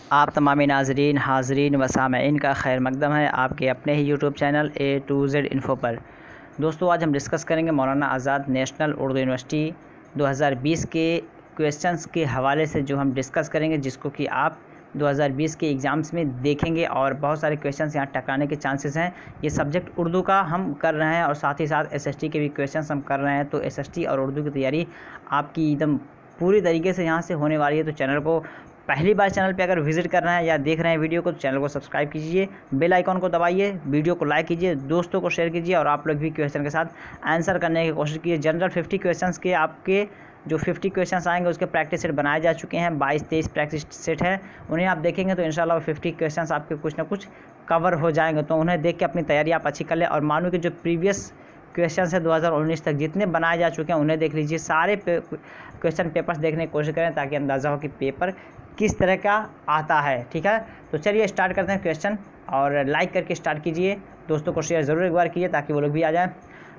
आप तमामी नाजरीन हाजरीन व सामईन का खैर मकदम है आपके अपने ही YouTube channel A to Z info पर। दोस्तों, आज हम डिस्कस करेंगे मौलाना आज़ाद नेशनल उर्दू यूनिवर्सिटी 2020 के क्वेश्चंस के हवाले से, जो हम डिस्कस करेंगे, जिसको कि आप 2020 के एग्ज़ाम्स में देखेंगे और बहुत सारे क्वेश्चंस यहाँ टकराने के चांसेस हैं। ये सब्जेक्ट उर्दू का हम कर रहे हैं और साथ ही साथ SST के भी क्वेश्चंस हम कर रहे हैं, तो SST और उर्दू की तैयारी आपकी एकदम पूरी तरीके से यहाँ से होने वाली है। तो चैनल को पहली बार चैनल पे अगर विज़िट कर रहे हैं या देख रहे हैं वीडियो को, तो चैनल को सब्सक्राइब कीजिए, बेल आइकॉन को दबाइए, वीडियो को लाइक कीजिए, दोस्तों को शेयर कीजिए और आप लोग भी क्वेश्चन के साथ आंसर करने की कोशिश कीजिए। जनरल 50 क्वेश्चंस के आपके जो 50 क्वेश्चंस आएंगे उसके प्रैक्टिस सेट बनाए जा चुके हैं। 22-23 प्रैक्टिस सेट है, उन्हें आप देखेंगे तो इंशाल्लाह 50 क्वेश्चंस आपके कुछ ना कुछ कवर हो जाएंगे। तो उन्हें देख के अपनी तैयारी आप अच्छी कर लें और मानो कि जो प्रीवियस क्वेश्चन है 2019 तक जितने बनाए जा चुके हैं उन्हें देख लीजिए। सारे क्वेश्चन पेपर्स देखने की कोशिश करें ताकि अंदाज़ा हो कि पेपर किस तरह का आता है। ठीक है, तो चलिए स्टार्ट करते हैं क्वेश्चन, और लाइक करके स्टार्ट कीजिए, दोस्तों को शेयर ज़रूर एक बार कीजिए ताकि वो लोग भी आ जाएँ।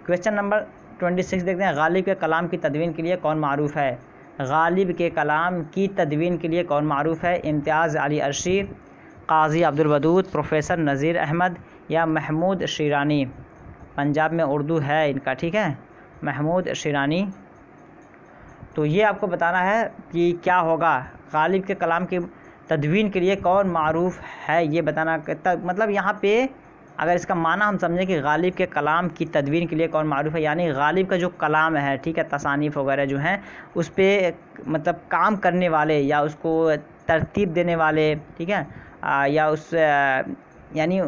क्वेश्चन नंबर 26 देखते हैं। गालिब के कलाम की तदवीन के लिए कौन मारूफ़ है? गालिब के कलाम की तदवीन के लिए कौन मारूफ़ है? इम्तियाज़ अली अर्शी, काजी अब्दुल वदूद, प्रोफेसर नज़ीर अहमद या महमूद शिरानी? पंजाब में उर्दू है इनका, ठीक है, महमूद शिरानी। तो ये आपको बताना है कि क्या होगा, गालिब के कलाम की तदवीन के लिए कौन मारूफ़ है, ये बताना। मतलब यहाँ पे अगर इसका माना हम समझें कि गालिब के कलाम की तदवीन के लिए कौन मारूफ़ है, यानी गालिब का जो कलाम है, ठीक है, तसानीफ़ वगैरह जो हैं उस पर मतलब काम करने वाले या उसको तरतीब देने वाले, ठीक है, या उस यानी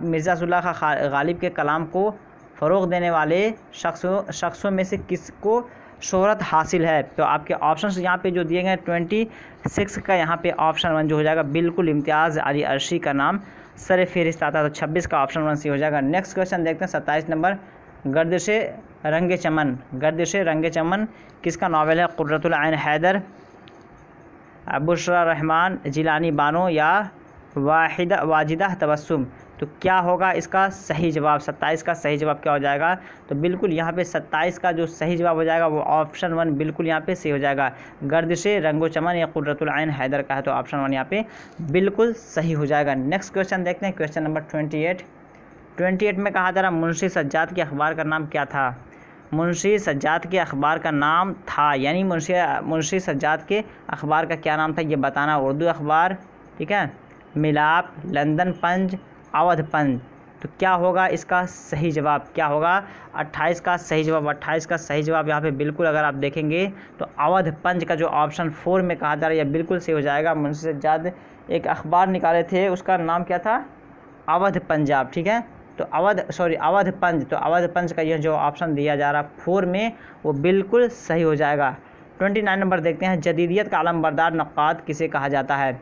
मिर्ज़ा सुल्ला का गालिब के कलाम को फ़रोग़ देने वाले शख्सों में से किसको शोहरत हासिल है? तो आपके ऑप्शंस यहाँ पे जो दिए गए 26 का यहाँ पे ऑप्शन 1 जो हो जाएगा बिल्कुल इम्तियाज़ अली अर्शी का नाम सर फ़हरिस्त आता है, तो 26 का ऑप्शन 1 सी हो जाएगा। नेक्स्ट क्वेश्चन देखते हैं 27 नंबर। गर्दिश रंग चमन, गर्दिश रंग चमन किसका नावल है? कुर्रतुल ऐन हैदर, बुशरा रहमान, जिलानी बानो या वाजिदा तबस्सुम? तो क्या होगा इसका सही जवाब? 27 का सही जवाब क्या हो जाएगा? तो बिल्कुल यहाँ पे 27 का जो सही जवाब हो जाएगा वो ऑप्शन 1 बिल्कुल यहाँ पे सही हो जाएगा। गर्दिश रंगो चमन या कुर्रतुल ऐन हैदर का है, तो ऑप्शन 1 यहाँ पे बिल्कुल सही हो जाएगा। नेक्स्ट क्वेश्चन देखते हैं, क्वेश्चन नंबर 28 में कहा जा रहा मुंशी सज्जाद के अखबार का नाम क्या था? मुंशी सज्जाद के अखबार का नाम था, यानी मुंशी सज्जाद के अखबार का क्या नाम था ये बताना। उर्दू अखबार, ठीक है, मिलाप, लंदन पंज, अवध पंज? तो क्या होगा इसका सही जवाब? क्या होगा 28 का सही जवाब? 28 का सही जवाब यहाँ पे बिल्कुल अगर आप देखेंगे तो अवध पंज का जो ऑप्शन 4 में कहा जा रहा है यह बिल्कुल सही हो जाएगा। मुंशी सज्जाद एक अखबार निकाले थे, उसका नाम क्या था? अवध पंजाब, ठीक है, तो अवध पंज। तो अवध पंज का यह जो ऑप्शन दिया जा रहा 4 में वो बिल्कुल सही हो जाएगा। 29 नंबर देखते हैं। जदीदियत का अलमबरदार नक्काद किसे कहा जाता है?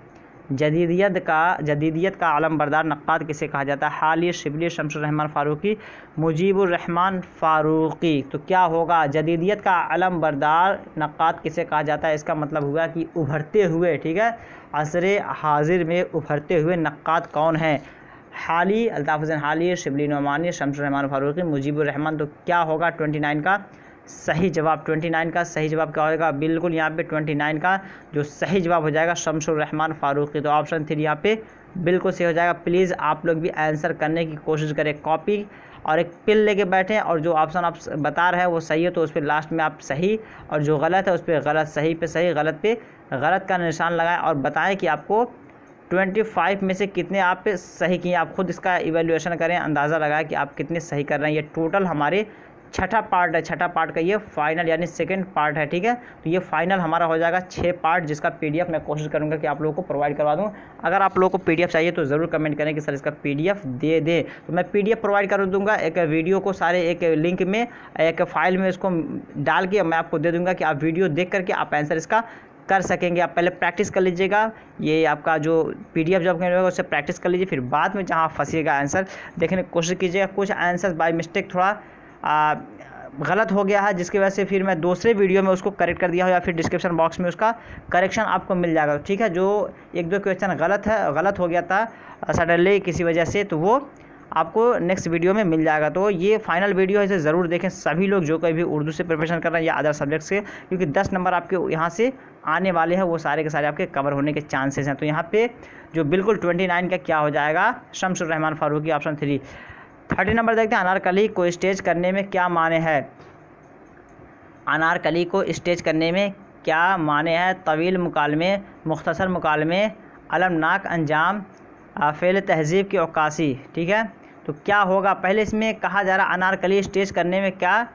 जदीदियत का अलमबरदार नक्काद किसे कहा जाता है? हाली, शिबली, शमसुर रहमान फ़ारूक़ी, मुजीबुर रहमान फ़ारूक़ी? तो क्या होगा, जदीदियत का अलमबरदार नक्काद किसे कहा जाता है? इसका मतलब हुआ कि उभरते हुए, ठीक है, असरे हाजिर में उभरते हुए नक्काद कौन है? हाली, अल्ताफ़ हुसैन हाली, शिबली नोमानी, शमसुर रहमान फ़ारूक़ी, मुजीबुर रहमान? तो क्या होगा 29 का सही जवाब? 29 का सही जवाब क्या होगा? बिल्कुल यहाँ पे 29 का जो सही जवाब हो जाएगा शमसुर रहमान फ़ारूक़ी। तो ऑप्शन 3 यहाँ पे बिल्कुल सही हो जाएगा। प्लीज़ आप लोग भी आंसर करने की कोशिश करें, कॉपी और एक पेन लेके बैठें और जो ऑप्शन आप बता रहे हैं वो सही है तो उस पर लास्ट में आप सही, और जो गलत है उस पर गलत, सही पे सही, गलत पे गलत का निशान लगाएं और बताएं कि आपको 25 में से कितने आप सही किए। आप खुद इसका इवैल्यूएशन करें, अंदाज़ा लगाएं कि आप कितने सही कर रहे हैं। ये टोटल हमारे छठा पार्ट है, छठा पार्ट का ये फाइनल यानी सेकंड पार्ट है, ठीक है, तो ये फाइनल हमारा हो जाएगा 6 पार्ट, जिसका PDF मैं कोशिश करूंगा कि आप लोगों को प्रोवाइड करवा दूं। अगर आप लोगों को PDF चाहिए तो ज़रूर कमेंट करें कि सर इसका PDF दे दें, तो मैं PDF प्रोवाइड कर दूंगा। एक वीडियो को सारे एक लिंक में, एक फ़ाइल में इसको डाल के मैं आपको दे दूँगा कि आप वीडियो देख करके आप आंसर इसका कर सकेंगे। आप पहले प्रैक्टिस कर लीजिएगा, ये आपका जो PDF जब होगा उससे प्रैक्टिस कर लीजिए, फिर बाद में जहाँ फंसिएगा आंसर देखने की कोशिश कीजिएगा। कुछ आंसर बाय मिस्टेक थोड़ा गलत हो गया है, जिसकी वजह से फिर मैं दूसरे वीडियो में उसको करेक्ट कर दिया हो या फिर डिस्क्रिप्शन बॉक्स में उसका करेक्शन आपको मिल जाएगा, ठीक है। जो 1-2 क्वेश्चन गलत हो गया था सडनली किसी वजह से, तो वो आपको नेक्स्ट वीडियो में मिल जाएगा। तो ये फाइनल वीडियो है, इसे ज़रूर देखें सभी लोग जो कोई भी उर्दू से प्रिपरेशन कर रहे हैं या अदर सब्जेक्ट से, क्योंकि 10 नंबर आपके यहाँ से आने वाले हैं, वो सारे के सारे आपके कवर होने के चांसेस हैं। तो यहाँ पे जो बिल्कुल 29 का क्या हो जाएगा, शम्सुर रहमान फारूकी, ऑप्शन 3। 30 नंबर देखते हैं, अनारकली को स्टेज करने में क्या माने है। अनारकली को स्टेज करने में क्या माने हैं। तवील मुकालमे, मुख्तसर मुकालमे, अलमनाक अंजाम, फ़ेल तहज़ीब की अक्कासी। ठीक है, तो क्या होगा, पहले इसमें कहा जा रहा अनारकली स्टेज करने में क्या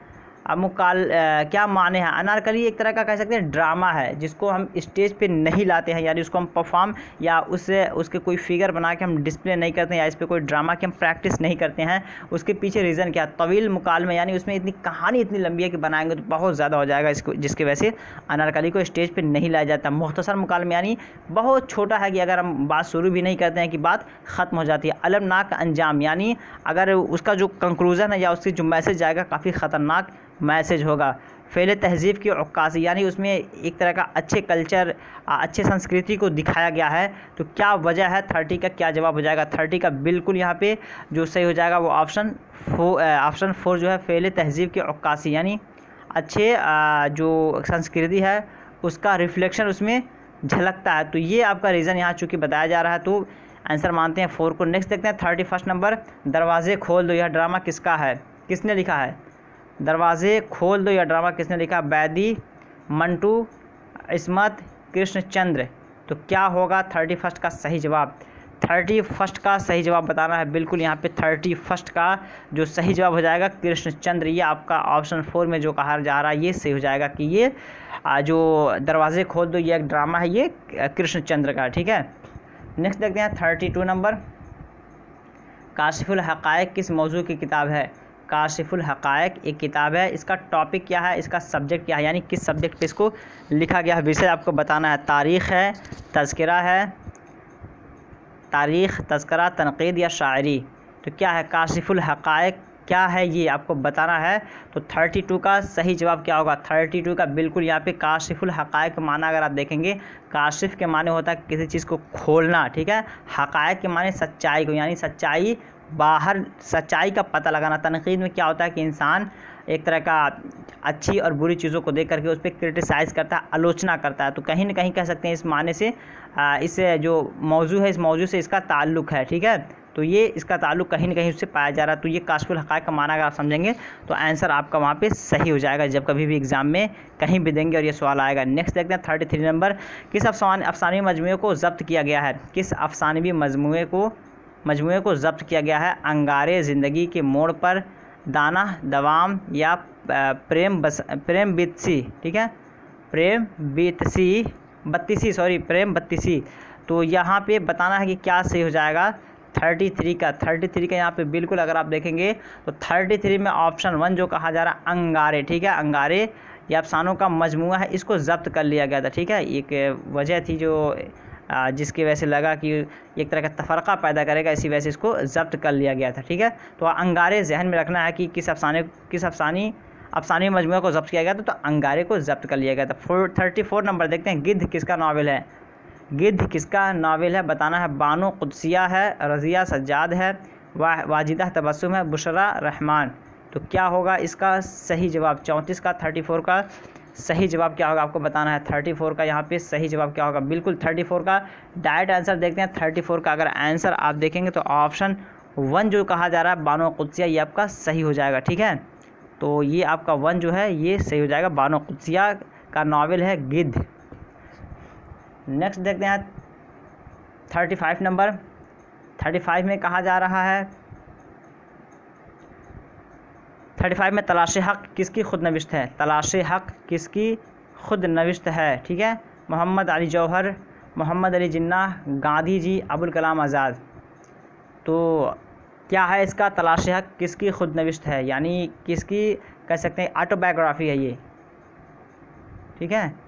क्या माने हैं। अनारकली एक तरह का कह सकते हैं ड्रामा है, जिसको हम स्टेज पे नहीं लाते हैं, यानी उसको हम परफॉर्म या उसके कोई फिगर बना के हम डिस्प्ले नहीं करते हैं, या इस पर कोई ड्रामा की हम प्रैक्टिस नहीं करते हैं। उसके पीछे रीज़न क्या, तवील मुकालमे, यानी उसमें इतनी कहानी इतनी लंबी है कि बनाएंगे तो बहुत ज़्यादा हो जाएगा, इसको जिसकी वजह से अनारकली को स्टेज पर नहीं लाया जाता। मुख्तसर मुकालमे यानी बहुत छोटा है कि अगर हम बात शुरू भी नहीं करते हैं कि बात ख़त्म हो जाती है। अलमनाक अंजाम, यानी अगर उसका जो कंक्लूज़न है या उसकी जो मैसेज आएगा काफ़ी ख़तरनाक मैसेज होगा। फ़ेल तहज़ीब की अक्कासी, यानी उसमें एक तरह का अच्छे कल्चर, अच्छे संस्कृति को दिखाया गया है। तो क्या वजह है, 30 का क्या जवाब हो जाएगा। 30 का बिल्कुल यहाँ पे जो सही हो जाएगा वो ऑप्शन 4 जो है, फ़ेल तहज़ीब की अक्कासी, यानी अच्छे जो संस्कृति है उसका रिफ्लेक्शन उसमें झलकता है। तो ये आपका रीज़न यहाँ चूँकि बताया जा रहा है, तो आंसर मानते हैं 4 को। नेक्स्ट देखते हैं 31 नंबर, दरवाज़े खोल दो, यह ड्रामा किसका है, किसने लिखा है। दरवाज़े खोल दो, यह ड्रामा किसने लिखा, बैदी, मंटू, इस्मत, कृष्णचंद्र। तो क्या होगा 31 का सही जवाब। 31 का सही जवाब बताना है बिल्कुल, यहाँ पे 31 का जो सही जवाब हो जाएगा कृष्णचंद्र। ये आपका ऑप्शन 4 में जो कहा जा रहा है ये सही हो जाएगा कि ये जो दरवाज़े खोल दो ये एक ड्रामा है, ये कृष्णचंद्र का। ठीक है, नेक्स्ट देखते हैं 32 नंबर, काशिफुल हक़ाइक़ किस मौजू की किताब है। काशिफुल हक़ाइक़ एक किताब है, इसका टॉपिक क्या है, इसका सब्जेक्ट क्या है, यानी किस सब्जेक्ट पे इसको लिखा गया है, विषय आपको बताना है। तारीख़ है, तज़किरा है, तारीख़, तज़किरा, तनक़ीद या शायरी। तो क्या है काशिफुल हक़ाइक़, क्या है ये आपको बताना है। तो 32 का सही जवाब क्या होगा। 32 का बिल्कुल यहाँ पे काशिफुल हक़ाइक़ माना अगर आप देखेंगे, काशिफ के माने होता है किसी चीज़ को खोलना। ठीक है, हक़ाइक़ के माने सच्चाई को, यानी सच्चाई बाहर, सच्चाई का पता लगाना। तनक़ीद में क्या होता है कि इंसान एक तरह का अच्छी और बुरी चीज़ों को देख करके उस पर क्रिटिसाइज़ करता है, आलोचना करता है। तो कहीं ना कहीं कह सकते हैं इस माने से इस जो मौजू है, इस मौजू से इसका ताल्लुक़ है। ठीक है, तो ये इसका ताल्लुक़ कहीं ना कहीं उससे पाया जा रहा है। तो ये काशिफुल हक़ाइक़ का माना अगर आप समझेंगे तो आंसर आपका वहाँ पे सही हो जाएगा, जब कभी भी एग्ज़ाम में कहीं भी देंगे और ये सवाल आएगा। नेक्स्ट देखते हैं 33 नंबर, किस अफ़सानवी मजमूए को ज़ब्त किया गया है। किस अफ़सानवी मजमूए को ज़ब्त किया गया है। अंगारे ज़िंदगी के मोड़ पर, दाना दवाम या प्रेम बित्सी। ठीक है, प्रेम बत्तीसी। तो यहाँ पे बताना है कि क्या सही हो जाएगा 33 का यहाँ पे बिल्कुल अगर आप देखेंगे तो 33 में ऑप्शन 1 जो कहा जा रहा है अंगारे। ठीक है, अंगारे ये अफसानों का मजमूआ है, इसको ज़ब्त कर लिया गया था। ठीक है, एक वजह थी जो जिसकी वजह से लगा कि एक तरह का तफरक़ा पैदा करेगा, इसी वजह से इसको ज़ब्त कर लिया गया था। ठीक है, तो अंगारे जहन में रखना है कि किस अफसानी मजमूआ को ज़ब्त किया गया था, तो अंगारे को ज़ब्त कर लिया गया था। 34 नंबर देखते हैं, गिद्ध किसका नावल है। गिद्ध किसका नावल है बताना है। बानो कुद्सिया है, रज़िया सज्जाद है, वाजिदा तबस्सुम है, बुशरा रहमान। तो क्या होगा इसका सही जवाब। 34 का 34 का सही जवाब क्या होगा आपको बताना है। 34 का यहाँ पे सही जवाब क्या होगा, बिल्कुल 34 का डायरेक्ट आंसर देखते हैं। 34 का अगर आंसर आप देखेंगे तो ऑप्शन 1 जो कहा जा रहा है बानो कुद्सिया, ये आपका सही हो जाएगा। ठीक है, तो ये आपका 1 जो है ये सही हो जाएगा, बानो कुद्सिया का नावल है गिद्ध। नेक्स्ट देखते हैं 35 नंबर। 35 में कहा जा रहा है, 35 में तलाश हक़ किसकी खुद नविश्त है। तलाश हक़ किसकी खुद नविश्त है। ठीक है, मोहम्मद अली जौहर, मोहम्मद अली जिन्ना, गांधी जी, अबुल कलाम आज़ाद। तो क्या है इसका तलाश हक़ किसकी खुद नविश्त है, यानी किसकी कह सकते हैं ऑटोबायोग्राफी है ये। ठीक है,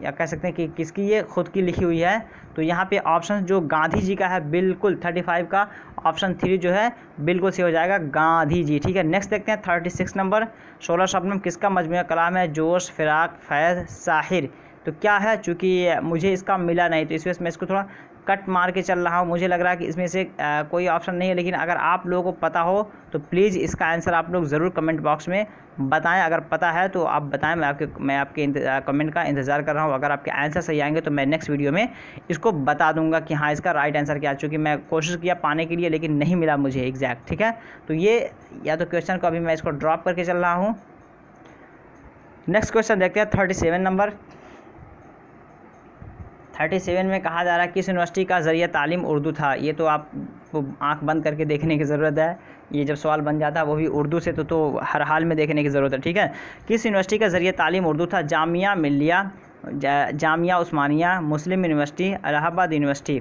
या कह सकते हैं कि किसकी ये खुद की लिखी हुई है। तो यहाँ पे ऑप्शन जो गांधी जी का है बिल्कुल 35 का ऑप्शन 3 जो है बिल्कुल सही हो जाएगा, गांधी जी। ठीक है, नेक्स्ट देखते हैं 36 नंबर। 16 शबनम किसका मजमूआ कलाम है। जोश, फिराक, फैज़, साहिर। तो क्या है, चूँकि मुझे इसका मिला नहीं तो इस वजह से मैं इसको थोड़ा कट मार के चल रहा हूँ। मुझे लग रहा है कि इसमें से कोई ऑप्शन नहीं है, लेकिन अगर आप लोगों को पता हो तो प्लीज़ इसका आंसर आप लोग ज़रूर कमेंट बॉक्स में बताएं। अगर पता है तो आप बताएं, मैं आपके कमेंट का इंतज़ार कर रहा हूँ। अगर आपके आंसर सही आएंगे तो मैं नेक्स्ट वीडियो में इसको बता दूंगा कि हाँ इसका राइट आंसर क्या है, चूँकि मैं कोशिश किया पाने के लिए लेकिन नहीं मिला मुझे एग्जैक्ट। ठीक है, तो ये या तो क्वेश्चन को अभी मैं इसको ड्रॉप करके चल रहा हूँ। नेक्स्ट क्वेश्चन देखते हैं 37 नंबर। 37 में कहा जा रहा है किस यूनिवर्सिटी का ज़रिया तालीम उर्दू था। ये तो आपको आंख बंद करके देखने की ज़रूरत है, ये जब सवाल बन जाता है वो भी उर्दू से तो हर हाल में देखने की ज़रूरत है। ठीक है, किस यूनिवर्सिटी का ज़रिया तालीम उर्दू था। जामिया मिल्लिया, जामिया उस्मानिया, मुस्लिम यूनिवर्सिटी, इलाहाबाद यूनिवर्सिटी।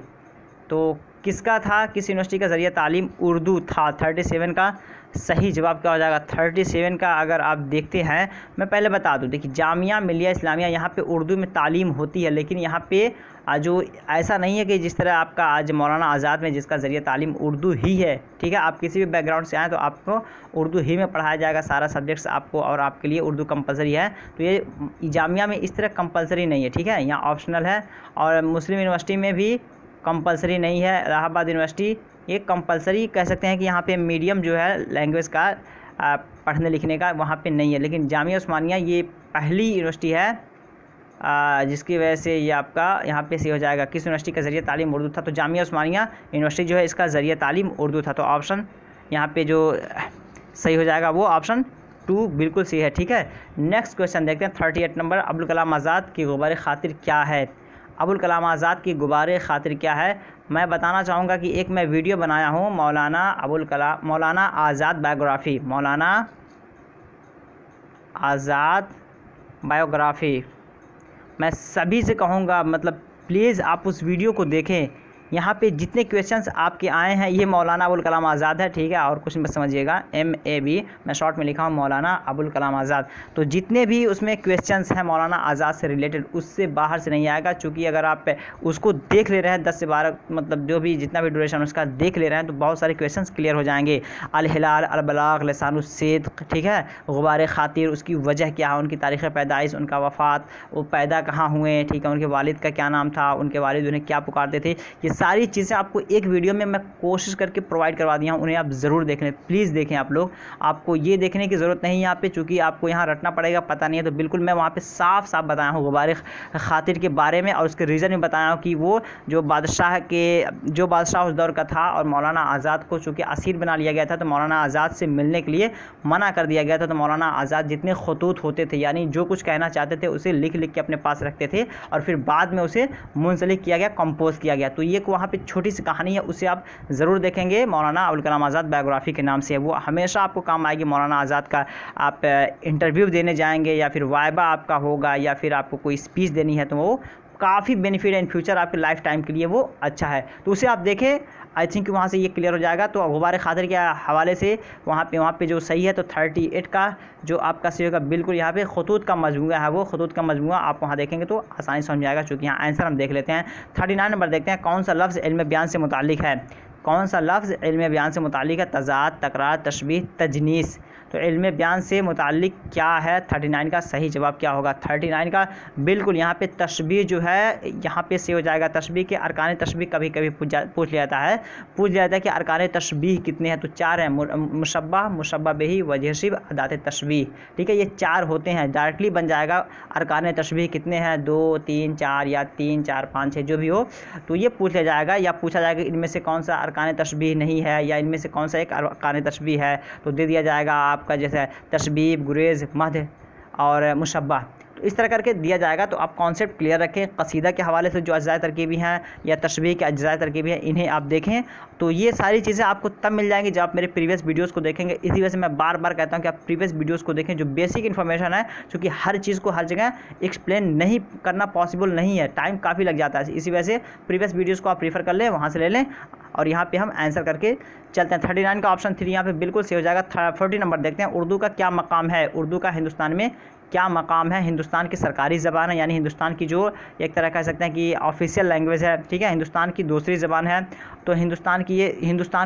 तो किसका था, किस यूनिवर्सिटी का ज़रिया तालीम उर्दू था। 37 का सही जवाब क्या हो जाएगा। 37 का अगर आप देखते हैं, मैं पहले बता दूं, देखिए जामिया मिल्लिया इस्लामिया यहाँ पे उर्दू में तालीम होती है, लेकिन यहाँ पे जो ऐसा नहीं है कि जिस तरह आपका आज मौलाना आज़ाद में जिसका ज़रिया तालीम उर्दू ही है। ठीक है, आप किसी भी बैकग्राउंड से आएँ तो आपको उर्दू ही में पढ़ाया जाएगा सारा सब्जेक्ट्स आपको, और आपके लिए उर्दू कंपलसरी है। तो ये जामिया में इस तरह कंपलसरी नहीं है। ठीक है, यहाँ ऑप्शनल है। और मुस्लिम यूनिवर्सिटी में भी कंपलसरी नहीं है। इलाहाबाद यूनिवर्सिटी ये कंपलसरी कह सकते हैं कि यहाँ पे मीडियम जो है लैंग्वेज का पढ़ने लिखने का वहाँ पे नहीं है। लेकिन जामिया उस्मानिया ये पहली यूनिवर्सिटी है जिसकी वजह से ये आपका यहाँ पे सही हो जाएगा। किस यूनिवर्सिटी का ज़रिया तालीम उर्दू था, तो जामिया उस्मानिया यूनिवर्सिटी जो है इसका ज़रिया तालीम उर्दू था। तो ऑप्शन यहाँ पे जो सही हो जाएगा वो ऑप्शन 2 बिल्कुल सही है। ठीक है, नेक्स्ट क्वेश्चन देखते हैं 38 नंबर। अबुल कलाम आज़ाद की गुबार खातिर क्या है। अबुल कलाम आज़ाद की गुबार खातिर क्या है। मैं बताना चाहूँगा कि एक मैं वीडियो बनाया हूँ मौलाना आज़ाद बायोग्राफ़ी, मौलाना आज़ाद बायोग्राफ़ी। मैं सभी से कहूँगा मतलब प्लीज़ आप उस वीडियो को देखें। यहाँ पे जितने क्वेश्चंस आपके आए हैं ये मौलाना अबुल कलाम आज़ाद है। ठीक है, और कुछ मत समझिएगा, MAB मैं शॉर्ट में लिखा हूँ मौलाना अबुल कलाम आज़ाद। तो जितने भी उसमें क्वेश्चंस हैं मौलाना आज़ाद से रिलेटेड उससे बाहर से नहीं आएगा, क्योंकि अगर आप उसको देख ले रहे हैं 10 से 12 मतलब जो भी जितना भी ड्यूरेशन उसका देख ले रहे हैं तो बहुत सारे क्वेश्चन क्लियर हो जाएंगे। अल हिलाल, अल बलाग, लिसानुस सिद्क़, ठीक है, गुबार खातिर उसकी वजह क्या है, उनकी तारीख़ पैदाइश, उनका वफ़ात, वो पैदा कहाँ हुए, ठीक है, उनके वालिद का क्या नाम था, उनके वालिद उन्हें क्या पुकारते थे, ये सारी चीज़ें आपको एक वीडियो में मैं कोशिश करके प्रोवाइड करवा दिया हूँ। उन्हें आप ज़रूर देख लें, प्लीज़ देखें आप लोग। आपको ये देखने की ज़रूरत नहीं है यहाँ पे, चूँकि आपको यहाँ रटना पड़ेगा, पता नहीं है तो बिल्कुल मैं वहाँ पे साफ साफ बताया हूँ गुबार खातिर के बारे में, और उसके रीज़न भी बताया हूँ कि वो जो बादशाह उस दौर का था और मौलाना आज़ाद को चूँकि असीर बना लिया गया था तो मौलाना आज़ाद से मिलने के लिए मना कर दिया गया था। तो मौलाना आज़ाद जितने खतूत होते थे, यानी जो कुछ कहना चाहते थे उसे लिख लिख के अपने पास रखते थे और फिर बाद में उसे मुंसलिक किया गया, कंपोज किया गया। तो ये वहाँ पे छोटी सी कहानी है, उसे आप ज़रूर देखेंगे। मौलाना अबुल कलाम आज़ाद बायोग्राफ़ी के नाम से वो हमेशा आपको काम आएगी। मौलाना आज़ाद का आप इंटरव्यू देने जाएंगे या फिर वाइबा आपका होगा या फिर आपको कोई स्पीच देनी है तो वो काफ़ी बेनिफिट है इन फ्यूचर, आपके लाइफ टाइम के लिए वो अच्छा है। तो उसे आप देखें, आई थिंक वहाँ से ये क्लियर हो जाएगा। तो गुबार खातिर के हवाले से वहाँ पे जो सही है तो 38 का जो आपका सही होगा बिल्कुल यहाँ पे खतूत का मजमूआ है, वो खतूत का मजमूआ आप वहाँ देखेंगे तो आसानी समझ जाएगा। चूँकि यहाँ आंसर हम देख लेते हैं। 39 नंबर देखते हैं, कौन सा लफ्ज़ इल्म बयान से मुताल्लिक है। कौन सा लफ्ज़ इल्म बयान से मुताल्लिक है। तज़ाद, तकरार, तशबीह, तजनीस। तो इल्म बयान से मुताल्लिक क्या है। 39 का सही जवाब क्या होगा। 39 का बिल्कुल यहाँ पे तशबीह जो है यहाँ पे से हो जाएगा। तशबीह के अरकान तशबीह कभी कभी पूछ लिया जाता है कि अरकान तशबीह कितने हैं, तो 4 हैं। मुशब्बह, मुशब्बह बिही, वजह शिब, अदात तशबीह। ठीक है, ये 4 होते हैं। डायरेक्टली बन जाएगा अरकान तशबीह कितने हैं, 2, 3, 4 या 3, 4, 5, 6 जो भी हो, तो ये पूछ लिया जाएगा। या पूछा जाएगा इनमें से कौन सा अरकान तशबीह नहीं है या इनमें से कौन सा एक अरकान तशबीह है, तो दे दिया जाएगा आपका जैसे तशबीह, गुरेज, मध और मुशब्बह। तो इस तरह करके दिया जाएगा। तो आप कॉन्सेप्ट क्लियर रखें। कसीदा के हवाले से जो अज्जाए तरकीबी हैं या तशबीह के अज्जाए तरकीबी हैं इन्हें आप देखें, तो ये सारी चीज़ें आपको तब मिल जाएंगी जब आप मेरे प्रीवियस वीडियोस को देखेंगे। इसी वजह से मैं बार बार कहता हूँ कि आप प्रीवियस वीडियोस को देखें, जो बेसिक इन्फॉर्मेशन है, क्योंकि हर चीज़ को हर जगह एक्सप्लेन नहीं करना पॉसिबल नहीं है, टाइम काफ़ी लग जाता है। इसी वजह से प्रीवियस वीडियोज़ को आप प्रीफर कर लें, वहाँ से ले लें। और यहाँ पे हम आंसर करके चलते हैं। 39 का ऑप्शन 3 यहाँ पे बिल्कुल सही हो जाएगा। 40 नंबर देखते हैं, उर्दू का क्या मकाम है, उर्दू का हिंदुस्तान में क्या मकाम है। हिंदुस्तान की सरकारी ज़बान है, यानी हिंदुस्तान की जो एक तरह कह सकते हैं कि ऑफिशियल लैंग्वेज है, ठीक है। हिंदुस्तान की दूसरी ज़बान है, तो हिंदुस्तान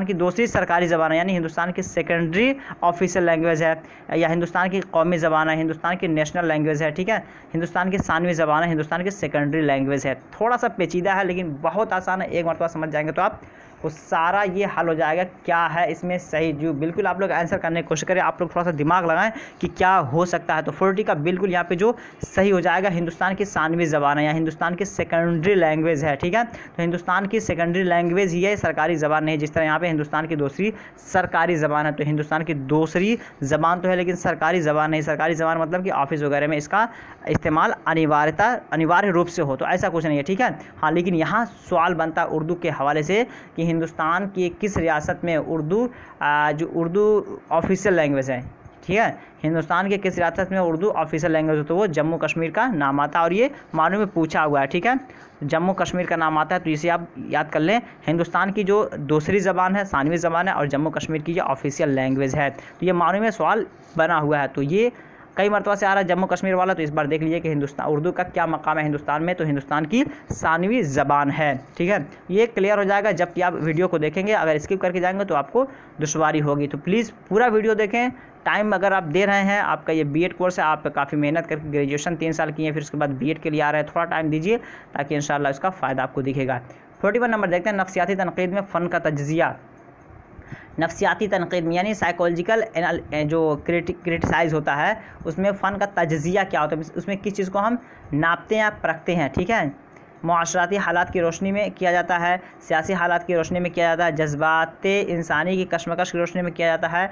की दूसरी सरकारी ज़बान है, यानी हिंदुस्तान की सेकेंडरी ऑफिशियल लैंग्वेज है, या हिंदुस्तान की कौमी ज़बान है, हिंदुस्तान की नेशनल लैंग्वेज है, ठीक है। हिंदुस्तान की सानवी ज़बान है, हिंदुस्तान की सेकेंडरी लैंग्वेज है। थोड़ा सा पेचीदा है लेकिन बहुत आसान है, एक मरतबा समझ जाएंगे तो आप वो सारा ये हल हो जाएगा। क्या है इसमें सही, जो बिल्कुल आप लोग आंसर करने की कोशिश करें, आप लोग थोड़ा सा दिमाग लगाएं कि क्या हो सकता है। तो 40 का बिल्कुल यहाँ पे जो सही हो जाएगा, हिंदुस्तान की सानवी ज़बान है या हिंदुस्तान की सेकेंडरी लैंग्वेज है, ठीक है। तो हिंदुस्तान की सेकेंडरी लैंग्वेज ही है, सरकारी ज़बान नहीं। जिस तरह यहाँ पे हिंदुस्तान की दूसरी सरकारी ज़बान है, तो हिंदुस्तान की दूसरी ज़बान तो है लेकिन सरकारी ज़बान नहीं। सरकारी ज़बान मतलब कि ऑफिस वगैरह में इसका इस्तेमाल अनिवार्य रूप से हो, तो ऐसा कुछ नहीं है, ठीक है। हाँ, लेकिन यहाँ सवाल बनता है उर्दू के हवाले से कि हिंदुस्तान की किस रियासत में जो उर्दू ऑफिशियल लैंग्वेज है, ठीक है। हिंदुस्तान के किस रियासत में उर्दू ऑफिशियल लैंग्वेज हो, तो वो जम्मू कश्मीर का नाम आता है, और ये मालूम में पूछा हुआ है, ठीक है। जम्मू कश्मीर का नाम आता है, तो इसे आप याद कर लें। हिंदुस्तान की जो दूसरी ज़बान है सानवी ज़बान है, और जम्मू कश्मीर की जो ऑफिशियल लैंग्वेज है, तो ये मालूम में सवाल बना हुआ है। तो ये कई मरतबा से आ रहा है जम्मू कश्मीर वाला, तो इस बार देख लीजिए कि हिंदुस्तान उर्दू का क्या मकाम है हिंदुस्तान में, तो हिंदुस्तान की सानवी ज़बान है, ठीक है। ये क्लियर हो जाएगा जबकि आप वीडियो को देखेंगे। अगर स्किप करके जाएंगे तो आपको दुश्वारी होगी, तो प्लीज़ पूरा वीडियो देखें। टाइम अगर आप दे रहे हैं, आपका ये बीएड कोर्स है, आप काफ़ी मेहनत करके ग्रेजुएशन 3 साल किए, फिर उसके बाद बीएड के लिए आ रहे हैं, थोड़ा टाइम दीजिए ताकि इंशाल्लाह इसका फ़ायदा आपको दिखेगा। 41 नंबर देखते हैं, नफ्सियाती तनकीद में फ़न का तज्ज़िया। नफ्सियाती तनकीद में यानी साइकोलॉजिकल जो क्रिटिसाइज़ होता है, उसमें फ़न का तज्ज़िया क्या होता है, उसमें किस चीज़ को हम नापते हैं या परखते हैं, ठीक है। मुआशराती हालात की रोशनी में किया जाता है, सियासी हालात की रोशनी में किया जाता है, जज्बात इंसानी की कशमकश की रोशनी में किया जाता है,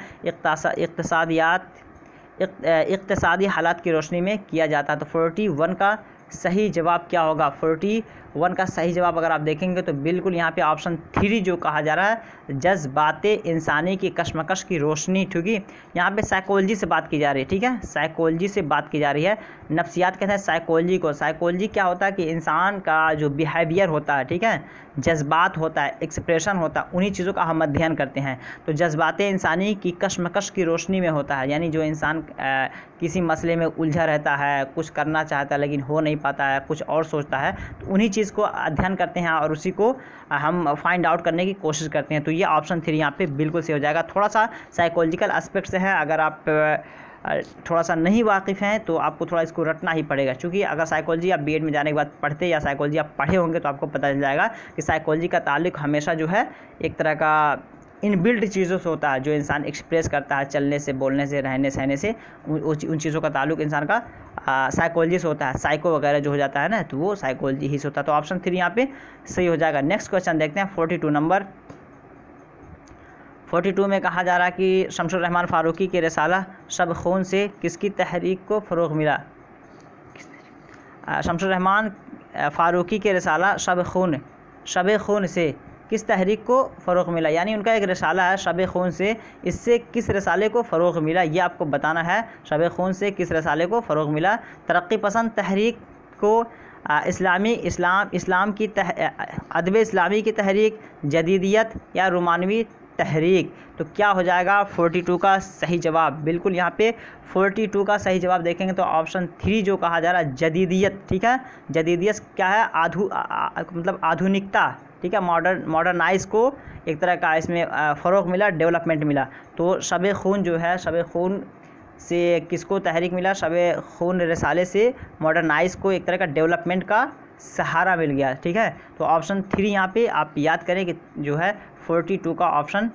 इक़्तिसादी हालात की रोशनी में किया जाता है। तो 41 का सही जवाब क्या होगा। 41 का सही जवाब अगर आप देखेंगे तो बिल्कुल यहाँ पे ऑप्शन 3 जो कहा जा रहा है, जज्बाते इंसानी की कशमकश की रोशनी, क्योंकि यहाँ पे साइकोलॉजी से बात की जा रही है, ठीक है। साइकोलॉजी से बात की जा रही है। नफ्सियात कहते हैं साइकोलॉजी को। साइकोलॉजी क्या होता है कि इंसान का जो बिहेवियर होता है, ठीक है, जज्बात होता है, एक्सप्रेशन होता है, उन्हीं चीज़ों का हम अध्ययन करते हैं। तो जज्बाते इंसानी की कशमकश की रोशनी में होता है, यानी जो इंसान किसी मसले में उलझा रहता है, कुछ करना चाहता है लेकिन हो नहीं पाता है, कुछ और सोचता है, तो उन्हीं चीज़ को अध्ययन करते हैं और उसी को हम फाइंड आउट करने की कोशिश करते हैं। तो ये ऑप्शन 3 यहाँ पे बिल्कुल सही हो जाएगा। थोड़ा सा साइकोलॉजिकल एस्पेक्ट से है, अगर आप थोड़ा सा नहीं वाकिफ़ हैं तो आपको थोड़ा इसको रटना ही पड़ेगा, क्योंकि अगर साइकोलॉजी आप बीएड में जाने के बाद पढ़ते या साइकोलॉजी आप पढ़े होंगे तो आपको पता चल जाएगा कि साइकोलॉजी का ताल्लुक हमेशा जो है एक तरह का इनबिल्ट चीज़ों से होता है, जो इंसान एक्सप्रेस करता है, चलने से, बोलने से, रहने सहने से, उन चीज़ों का ताल्लुक इंसान का साइकोलॉजी से होता है। साइको वगैरह जो हो जाता है ना, तो वो साइकोलॉजी ही से होता है। तो ऑप्शन 3 यहाँ पे सही हो जाएगा। नेक्स्ट क्वेश्चन देखते हैं, 42 नंबर। 42 में कहा जा रहा है कि शमसुर रहमान फ़ारूकी के रिसाला शब खून से किसकी तहरीक को फ़रोग़ मिला। शमसुर रहमान फ़ारूकी के रिसाला शब खून से किस तहरीक को फ़रोग़ मिला, यानी उनका एक रिसाला है शब खून से, इससे किस रिसाले को फ़रोग़ मिला ये आपको बताना है। शब खून से किस रिसाले को फ़रोग़ मिला। तरक्की पसंद तहरीक को, इस्लाम की अदब इस्लामी की तहरीक, जदीदियत या रोमानवी तहरीक। तो क्या हो जाएगा 42 का सही जवाब। बिल्कुल यहाँ पे 42 का सही जवाब देखेंगे तो ऑप्शन 3 जो कहा जा रहा है, जदीदियत, ठीक है। जदीदियत क्या है, मतलब आधुनिकता, ठीक है, मॉडर्नाइज को एक तरह का इसमें फ़रोग़ मिला, डेवलपमेंट मिला। तो शब खून जो है, शब खून से किसको तहरीक मिला, शब खून रिसाले से मॉडर्नाइज को एक तरह का डेवलपमेंट का सहारा मिल गया, ठीक है। तो ऑप्शन 3 यहाँ पे आप याद करें कि जो है 42 का ऑप्शन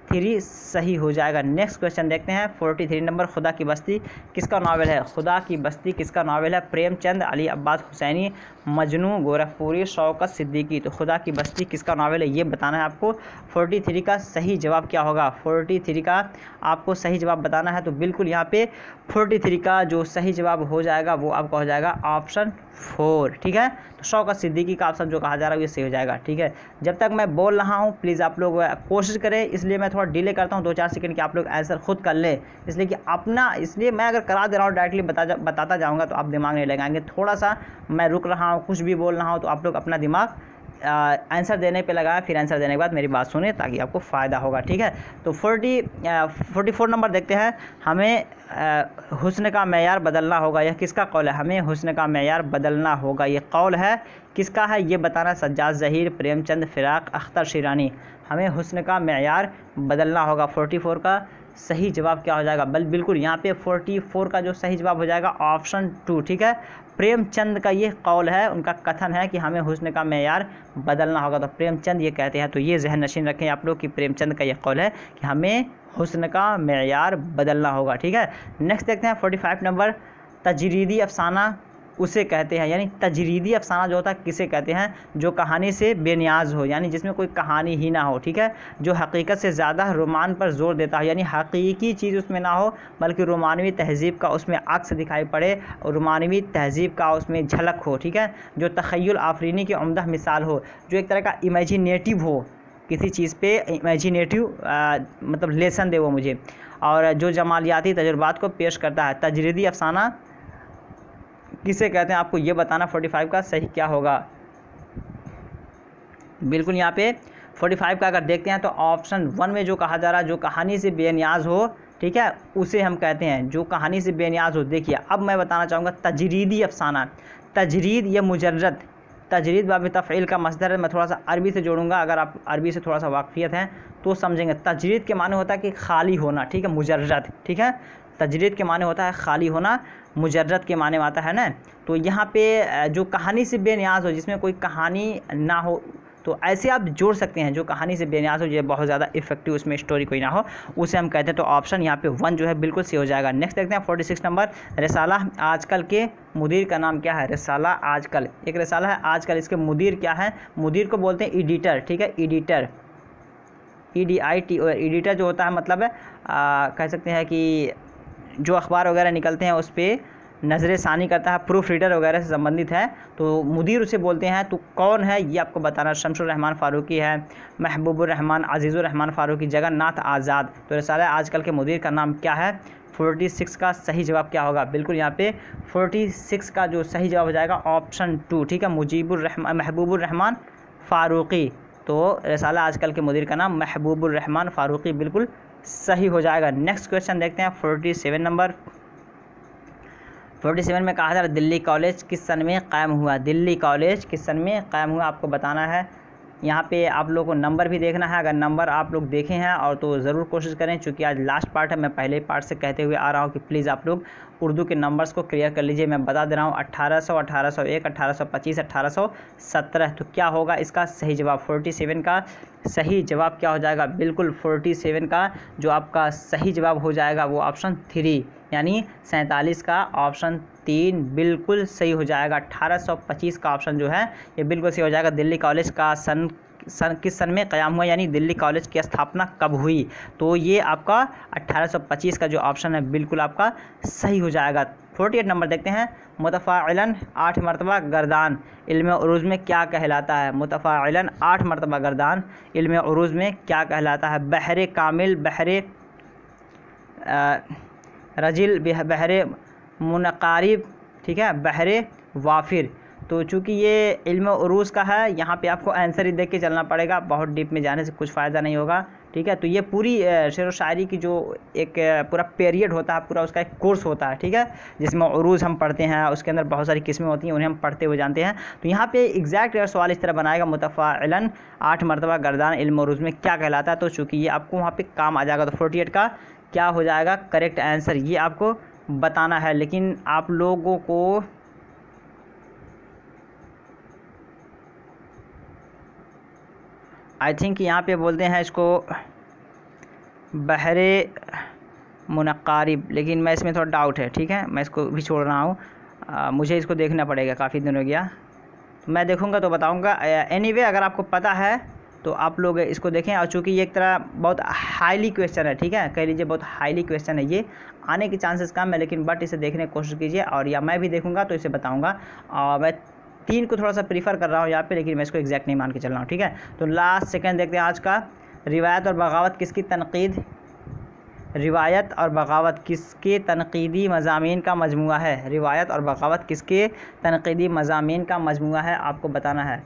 3 सही हो जाएगा। नेक्स्ट क्वेश्चन देखते हैं, 43 नंबर। खुदा की बस्ती किसका नावल है। खुदा की बस्ती किसका नावल है। प्रेमचंद, अली अब्बास हुसैनी, मजनू, गोरखपुरी, शौकत सिद्दीकी। तो खुदा की बस्ती किसका नावल है ये बताना है आपको। 43 का सही जवाब क्या होगा। 43 का आपको सही जवाब बताना है, तो बिल्कुल यहाँ पे 43 का जो सही जवाब हो जाएगा वो आपका हो जाएगा ऑप्शन 4, ठीक है। तो शौकत सिद्दीकी का ऑप्शन जो कहा जा रहा है ये सही हो जाएगा, ठीक है। जब तक मैं बोल रहा हूँ प्लीज़ आप लोग कोशिश करें, इसलिए मैं थोड़ा डिले करता हूँ 2-4 सेकंड कि आप लोग आंसर खुद कर लें, इसलिए मैं अगर करा दे रहा हूँ डायरेक्टली बताता जाऊँगा तो आप दिमाग नहीं लगाएंगे। थोड़ा सा मैं रुक रहा हूँ, कुछ भी बोल रहा हूँ तो आप लोग अपना दिमाग आंसर देने पे लगाएं, फिर आंसर देने के बाद मेरी बात सुने ताकि आपको फ़ायदा होगा, ठीक है। तो 44 नंबर देखते हैं। हमें हुस्न का मेयार बदलना होगा, यह किसका कौल है? हमें हुस्न का मेयार बदलना होगा, ये कौल है किसका है? ये बताना। सज्जाद ज़हीर, प्रेमचंद, फ़िराक, अख्तर शिरानी। हमें हुस्न का मेयार बदलना होगा। 44 का सही जवाब क्या हो जाएगा? बिल्कुल यहाँ पे 44 का जो सही जवाब हो जाएगा ऑप्शन 2, ठीक है। प्रेमचंद का ये कौल है, उनका कथन है कि हमें हुस्न का मेयार बदलना होगा, तो प्रेमचंद ये कहते हैं। तो ये जहन नशीन रखें आप लोग कि प्रेमचंद का ये कौल है कि हमें हुस्न का मेयार बदलना होगा, ठीक है। नेक्स्ट देखते हैं 45 नंबर। तजरीदी अफसाना उसे कहते हैं, यानी तजरीदी अफसाना जो होता है किसे कहते हैं? जो कहानी से बेनियाज हो, यानी जिसमें कोई कहानी ही ना हो, ठीक है। जो हकीकत से ज़्यादा रोमान पर जोर देता हो, यानी हकीकी चीज़ उसमें ना हो बल्कि रोमानवी तहज़ीब का उसमें अक्स दिखाई पड़े और रोमानवी तहज़ीब का उसमें झलक हो, ठीक है। जो तख़य्युल आफरीनी की उम्दा मिसाल हो, जो एक तरह का इमेजिनेटिव हो, किसी चीज़ पे इमेजिनेटिव मतलब लेसन दे वो मुझे, और जो जमालियाती तजुर्बात को पेश करता है। तजरीदी अफसाना किसे कहते हैं? आपको ये बताना 45 का सही क्या होगा। बिल्कुल यहाँ पे 45 का अगर देखते हैं तो ऑप्शन 1 में जो कहा जा रहा है, जो कहानी से बेनियाज हो, ठीक है, उसे हम कहते हैं जो कहानी से बेनियाज हो। देखिए अब मैं बताना चाहूँगा तजरीदी अफसाना। तजरीद या मुजर्रद, तजरीद बाब तफ़ईल का मसदर है। मैं थोड़ा सा अरबी से जोड़ूंगा, अगर आप अरबी से थोड़ा सा वाकफियत है तो समझेंगे। तजरीद के माने होता है कि खाली होना, ठीक है। मुजर्रद, ठीक है, तजरीद के माने होता है खाली होना, मुजर्रद के माने में आता है ना। तो यहाँ पे जो कहानी से बेनियाज हो, जिसमें कोई कहानी ना हो, तो ऐसे आप जोड़ सकते हैं। जो कहानी से बेनियाज हो, जो बहुत ज़्यादा इफेक्टिव उसमें स्टोरी कोई ना हो, उसे हम कहते हैं। तो ऑप्शन यहाँ पे 1 जो है बिल्कुल सही हो जाएगा। नेक्स्ट देखते हैं 46 नंबर। रिसाला आजकल के मुदीर का नाम क्या है? रिसाला आजकल, एक रिसाला है आजकल, इसके मुदीर क्या है? मुदीर को बोलते हैं एडिटर, ठीक है। एडिटर, EDITOR, एडिटर जो होता है मतलब है कह सकते हैं कि जो अखबार वगैरह निकलते हैं उस पर नज़र सानी करता है, प्रूफ रीडर वगैरह से संबंधित है, तो मुदीर उसे बोलते हैं। तो कौन है ये आपको बताना। शमसुर रहमान फ़ारूकी है, महबूबुर रहमान, अजीज़ुर रहमान फ़ारूकी, जगन्नाथ आज़ाद। तो रिसाला आजकल के मुदीर का नाम क्या है? 46 का सही जवाब क्या होगा? बिल्कुल यहाँ पे 46 का जो सही जवाब हो जाएगा ऑप्शन 2, ठीक है। महबूबुर रहमान फ़ारूकी। तो रिसाला आजकल के मुदीर का नाम महबूबुर रहमान फ़ारूकी बिल्कुल सही हो जाएगा। नेक्स्ट क्वेश्चन देखते हैं 47 नंबर। 47 में कहा जा रहा है दिल्ली कॉलेज किस सन में कायम हुआ? दिल्ली कॉलेज किस सन में कायम हुआ आपको बताना है। यहाँ पे आप लोगों को नंबर भी देखना है। अगर नंबर आप लोग देखे हैं और तो ज़रूर कोशिश करें, चूँकि आज लास्ट पार्ट है। मैं पहले पार्ट से कहते हुए आ रहा हूँ कि प्लीज़ आप लोग उर्दू के नंबर्स को क्लियर कर लीजिए। मैं बता दे रहा हूँ 1800, 1801, 1825, 1817। तो क्या होगा इसका सही जवाब? 47 का सही जवाब क्या हो जाएगा? बिल्कुल 47 का जो आपका सही जवाब हो जाएगा वो ऑप्शन 3, यानी 47 का ऑप्शन 3 बिल्कुल सही हो जाएगा। 1825 का ऑप्शन जो है ये बिल्कुल सही हो जाएगा। दिल्ली कॉलेज का सन किस सन में क़याम हुआ, यानी दिल्ली कॉलेज की स्थापना कब हुई? तो ये आपका 1825 का जो ऑप्शन है बिल्कुल आपका सही हो जाएगा। 48 नंबर देखते हैं। मुतफ़ाइलन 8 मरतबा गर्दान इल्म उरूज़ में क्या कहलाता है? मुतफ़ाइलन 8 मरतबा गर्दान इल्म उरूज़ में क्या कहलाता है? बहरे कामिल, बहरे रजिल, बहरे मुनक़ारिब, ठीक है, बहरे वाफिर। तो चूँकि ये इल्म उरूज़ का है, यहाँ पे आपको आंसर ही देख के चलना पड़ेगा, बहुत डीप में जाने से कुछ फ़ायदा नहीं होगा, ठीक है। तो ये पूरी शेर व शायरी की जो एक पूरा पीरियड होता है, पूरा उसका एक कोर्स होता है, ठीक है, जिसमें उरूज़ हम पढ़ते हैं, उसके अंदर बहुत सारी किस्में होती हैं, उन्हें हम पढ़ते हुए जानते हैं। तो यहाँ पे एग्जैक्ट सवाल इस तरह बनाएगा, मुतफ़ाइलन 8 मरतबा गर्दान इल्म उरूज़ में क्या कहलाता है? तो चूँकि ये आपको वहाँ पर काम आ जाएगा, तो 48 का क्या हो जाएगा करेक्ट आंसर, ये आपको बताना है। लेकिन आप लोगों को आई थिंक यहाँ पे बोलते हैं इसको बहरे मुनक़ारिब, लेकिन मैं इसमें थोड़ा डाउट है, ठीक है, मैं इसको भी छोड़ रहा हूँ। मुझे इसको देखना पड़ेगा, काफ़ी दिन हो गया, तो मैं देखूँगा तो बताऊँगा। एनीवे अगर आपको पता है तो आप लोग इसको देखें। और चूँकि ये एक तरह बहुत हाईली क्वेश्चन है, ठीक है, कह लीजिए बहुत हाईली क्वेश्चन है, ये आने के चांसेस कम है, लेकिन बट इसे देखने की कोशिश कीजिए, और या मैं भी देखूँगा तो इसे बताऊँगा। मैं 3 को थोड़ा सा प्रीफर कर रहा हूँ यहाँ पे, लेकिन मैं इसको एग्जैक्ट नहीं मान के चल रहा हूँ, ठीक है। तो लास्ट सेकंड देखते हैं आज का। रिवायत और बगावत किसकी तनकीद? रिवायत और बगावत किसके तनकीदी मज़ामीन का मजमूआ है? रिवायत और बगावत किसके तनकीदी मज़ामीन का मजमूआ है? आपको बताना है।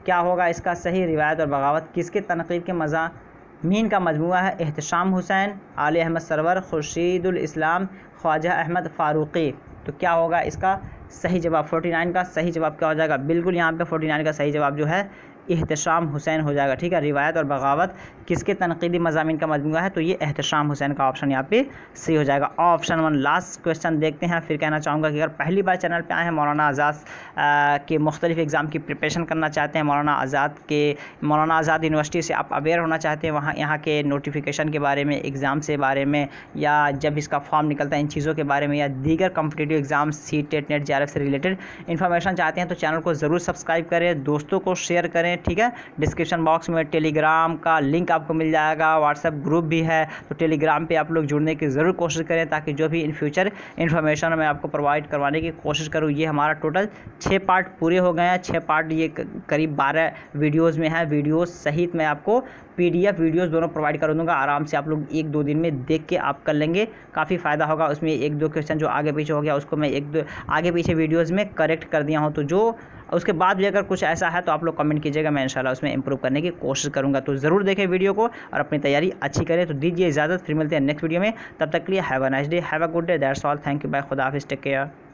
क्या होगा इसका सही? रिवायत और बगावत किसके तनकीद के मज़ामीन का मजमूआ है? एहतशाम हुसैन, आली अहमद सरवर, खुर्शीदुल इस्लाम, ख्वाजा अहमद फ़ारूक़ी। तो क्या होगा इसका सही जवाब? 49 का सही जवाब क्या हो जाएगा? बिल्कुल यहाँ पे 49 का सही जवाब जो है एहतशाम हुसैन हो जाएगा। ठीक है, रिवायत और बगावत किसके तनकीदी मज़ामीन का मजमूआ है? तो ये एहतशाम हुसैन का ऑप्शन यहाँ पे सही हो जाएगा। ऑप्शन 1। लास्ट क्वेश्चन देखते हैं। फिर कहना चाहूँगा कि अगर पहली बार चैनल पे आए हैं, मौलाना आज़ाद के मुख्तलिफ एग्ज़ाम की प्रिपरेशन करना चाहते हैं, मौलाना आज़ाद यूनिवर्सिटी से आप अवेयर होना चाहते हैं, वहाँ यहाँ के नोटिफिकेशन के बारे में, एग्ज़ाम से बारे में, या जब इसका फॉर्म निकलता है इन चीज़ों के बारे में, या दीगर competitive exam CTET NET JRF से रिलेटेड इन्फॉर्मेशन चाहते हैं, तो चैनल को ज़रूर सब्सक्राइब करें, दोस्तों को शेयर करें। ठीक है, डिस्क्रिप्शन बॉक्स में टेलीग्राम का लिंक आपको मिल जाएगा, व्हाट्सएप ग्रुप भी है, तो टेलीग्राम पे आप लोग जुड़ने की ज़रूर कोशिश करें, ताकि जो भी इन फ्यूचर इन्फॉर्मेशन मैं आपको प्रोवाइड करवाने की कोशिश करूँ। ये हमारा टोटल 6 पार्ट पूरे हो गए हैं। 6 पार्ट ये करीब 12 वीडियोज़ में है। वीडियोज़ सहित मैं आपको PDF वीडियोज़ दोनों प्रोवाइड कर दूँगा। आराम से आप लोग 1-2 दिन में देख के आप कर लेंगे, काफ़ी फ़ायदा होगा। उसमें 1-2 क्वेश्चन जो आगे पीछे हो गया उसको मैं 1-2 आगे पीछे वीडियोज़ में करेक्ट कर दिया हूँ। तो जो उसके बाद भी अगर कुछ ऐसा है तो आप लोग कमेंट कीजिएगा, मैं इंशाल्लाह उसमें इंप्रूव करने की कोशिश करूँगा। तो ज़रूर देखें वीडियो को और अपनी तैयारी अच्छी करें। तो दीजिए इजाज़त, फिर मिलते हैं नेक्स्ट वीडियो में। तब तक के लिए have a nice day, have a good day, that's all, thank you, bye, खुदा हाफिज़, टेक केयर।